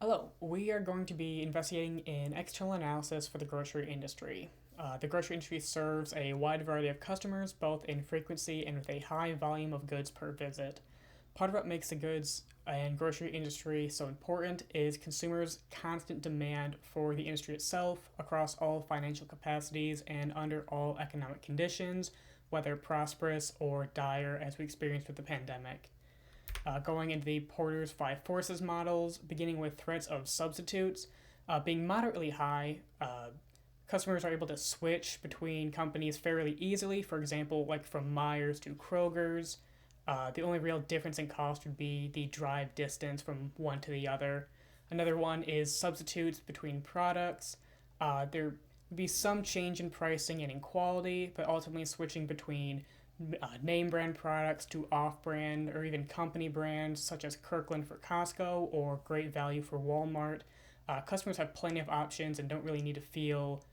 Hello, we are going to be investigating in external analysis for the grocery industry. The grocery industry serves a wide variety of customers, both in frequency and with a high volume of goods per visit. Part of what makes the goods and grocery industry so important is consumers' constant demand for the industry itself across all financial capacities and under all economic conditions, whether prosperous or dire, as we experienced with the pandemic. Going into the Porter's five forces models, beginning with threats of substitutes. Being moderately high, customers are able to switch between companies fairly easily, for example, like from Myers to Kroger's. The only real difference in cost would be the drive distance from one to the other. Another one is substitutes between products. There would be some change in pricing and in quality, but ultimately switching between name brand products to off brand or even company brands such as Kirkland for Costco or Great Value for Walmart. Customers have plenty of options and don't really need to feel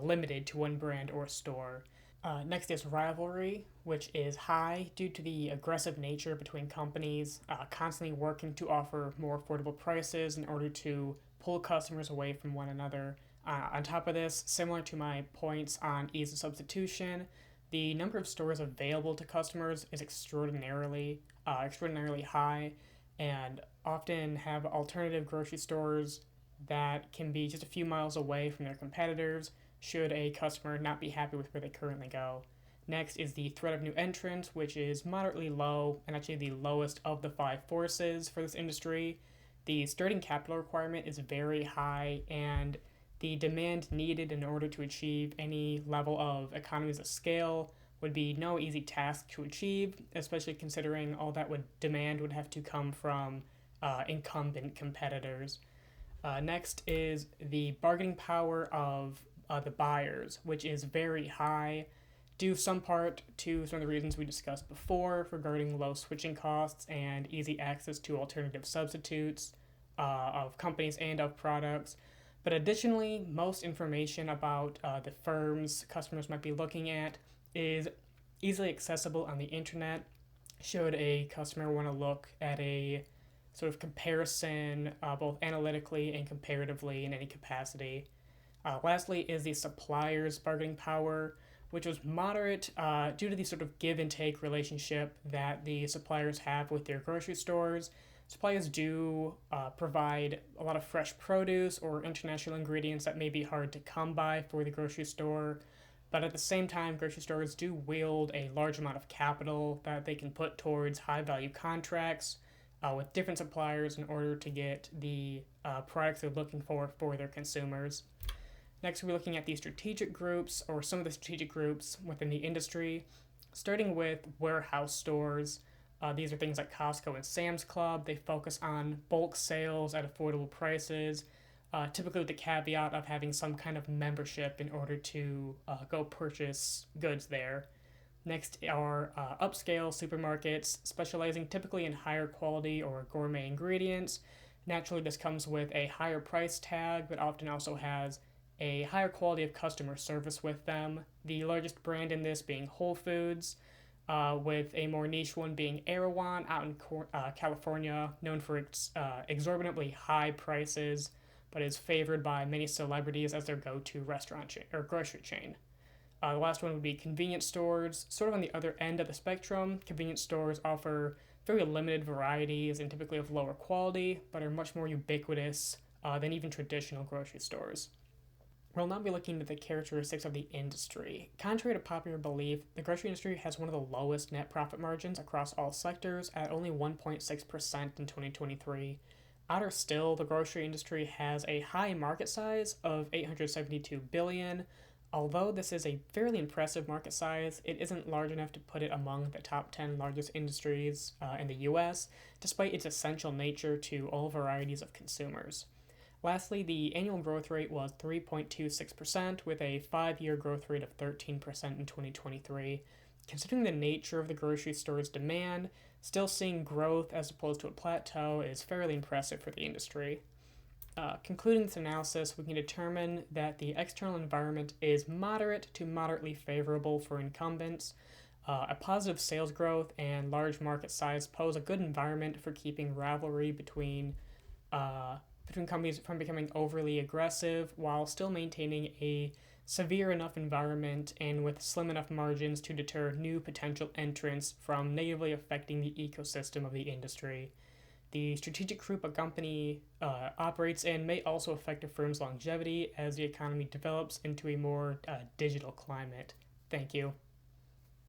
limited to one brand or store. Next is rivalry, which is high due to the aggressive nature between companies constantly working to offer more affordable prices in order to pull customers away from one another. On top of this, similar to my points on ease of substitution, the number of stores available to customers is extraordinarily high, and often have alternative grocery stores that can be just a few miles away from their competitors should a customer not be happy with where they currently go. Next is the threat of new entrants, which is moderately low and actually the lowest of the five forces for this industry. The starting capital requirement is very high, and the demand needed in order to achieve any level of economies of scale would be no easy task to achieve, especially considering all that demand would have to come from incumbent competitors. Next is the bargaining power of the buyers, which is very high, due some part to some of the reasons we discussed before regarding low switching costs and easy access to alternative substitutes of companies and of products. But additionally, most information about the firms customers might be looking at is easily accessible on the internet should a customer want to look at a sort of comparison both analytically and comparatively in any capacity. Lastly is the supplier's bargaining power, which was moderate due to the sort of give and take relationship that the suppliers have with their grocery stores. Suppliers do provide a lot of fresh produce or international ingredients that may be hard to come by for the grocery store, but at the same time, grocery stores do wield a large amount of capital that they can put towards high value contracts with different suppliers in order to get the products they're looking for their consumers. Next, we're looking at the strategic groups, or some of the strategic groups within the industry, starting with warehouse stores. These are things like Costco and Sam's Club. They focus on bulk sales at affordable prices, typically with the caveat of having some kind of membership in order to go purchase goods there. Next are upscale supermarkets, specializing typically in higher quality or gourmet ingredients. Naturally, this comes with a higher price tag, but often also has a higher quality of customer service with them. The largest brand in this being Whole Foods, with a more niche one being Erewhon out in California, known for its exorbitantly high prices, but is favored by many celebrities as their go-to restaurant chain, or grocery chain. The last one would be convenience stores. Sort of on the other end of the spectrum, convenience stores offer very limited varieties and typically of lower quality, but are much more ubiquitous than even traditional grocery stores. We'll now be looking at the characteristics of the industry. Contrary to popular belief, the grocery industry has one of the lowest net profit margins across all sectors at only 1.6% in 2023. Outer still, the grocery industry has a high market size of $872 billion. Although this is a fairly impressive market size, it isn't large enough to put it among the top 10 largest industries in the US, despite its essential nature to all varieties of consumers. Lastly, the annual growth rate was 3.26%, with a 5-year growth rate of 13% in 2023. Considering the nature of the grocery store's demand, still seeing growth as opposed to a plateau is fairly impressive for the industry. Concluding this analysis, we can determine that the external environment is moderate to moderately favorable for incumbents. A positive sales growth and large market size pose a good environment for keeping rivalry between between companies from becoming overly aggressive while still maintaining a severe enough environment and with slim enough margins to deter new potential entrants from negatively affecting the ecosystem of the industry. The strategic group a company operates in may also affect a firm's longevity as the economy develops into a more digital climate. Thank you.